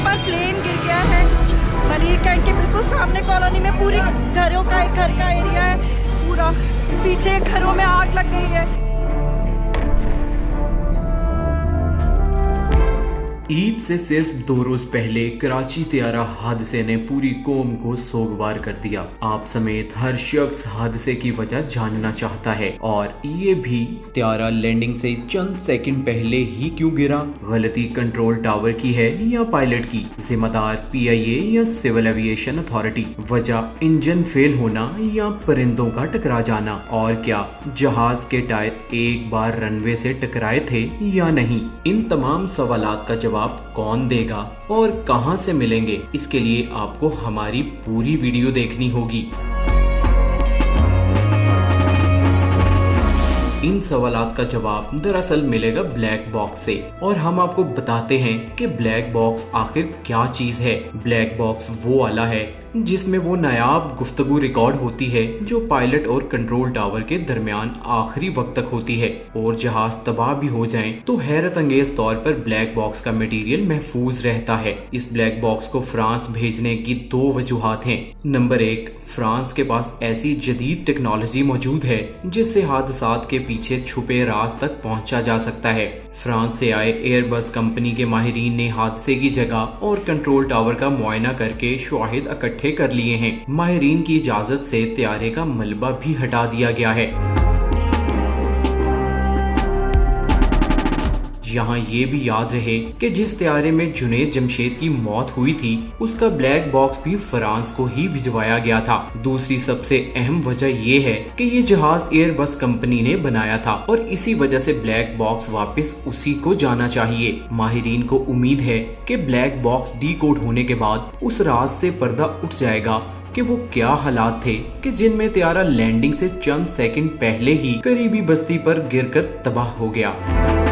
पर प्लेन गिर गया है। मलिर कैंट के बिल्कुल सामने कॉलोनी में पूरी घरों का एक घर का एरिया है, पूरा पीछे घरों में आग लग गई है। ईद से सिर्फ 2 रोज पहले कराची त्यारा हादसे ने पूरी कौम को सोगवार कर दिया। आप समेत हर शख्स हादसे की वजह जानना चाहता है और ये भी त्यारा लैंडिंग से चंद सेकंड पहले ही क्यों गिरा। गलती कंट्रोल टावर की है या पायलट की? जिम्मेदार PIA या सिविल एविएशन अथॉरिटी? वजह इंजन फेल होना या परिंदों का टकरा जाना? और क्या जहाज के टायर एक बार रनवे से टकराए थे या नहीं? इन तमाम सवालात का जवाब कौन देगा और कहां से मिलेंगे, इसके लिए आपको हमारी पूरी वीडियो देखनी होगी। इन सवालात का जवाब दरअसल मिलेगा ब्लैक बॉक्स से, और हम आपको बताते हैं कि ब्लैक बॉक्स आखिर क्या चीज है। ब्लैक बॉक्स वो वाला है जिसमें वो नायाब गुफ्तगू रिकॉर्ड होती है जो पायलट और कंट्रोल टावर के दरमियान आखिरी वक्त तक होती है, और जहाज तबाह भी हो जाए तो हैरत अंगेज तौर पर ब्लैक बॉक्स का मटेरियल महफूज रहता है। इस ब्लैक बॉक्स को फ्रांस भेजने की 2 वजूहात हैं। नंबर 1, फ्रांस के पास ऐसी जदीद टेक्नोलॉजी मौजूद है जिससे हादसात के पीछे छुपे राज तक पहुंचा जा सकता है। फ्रांस से आए एयरबस कंपनी के माहिरीन ने हादसे की जगह और कंट्रोल टावर का मुआयना करके शवाहिद इकट्ठे कर लिए हैं। माहिरीन की इजाजत से त्यारे का मलबा भी हटा दिया गया है। यहाँ ये भी याद रहे कि जिस त्यारे में जुनैद जमशेद की मौत हुई थी उसका ब्लैक बॉक्स भी फ्रांस को ही भिजवाया गया था। दूसरी सबसे अहम वजह ये है कि ये जहाज एयरबस कंपनी ने बनाया था और इसी वजह से ब्लैक बॉक्स वापस उसी को जाना चाहिए। माहिरीन को उम्मीद है कि ब्लैक बॉक्स डीकोड होने के बाद उस राज से पर्दा उठ जाएगा कि वो क्या हालात थे कि जिनमें त्यारा लैंडिंग से चंद सेकंड पहले ही करीबी बस्ती पर गिरकर तबाह हो गया।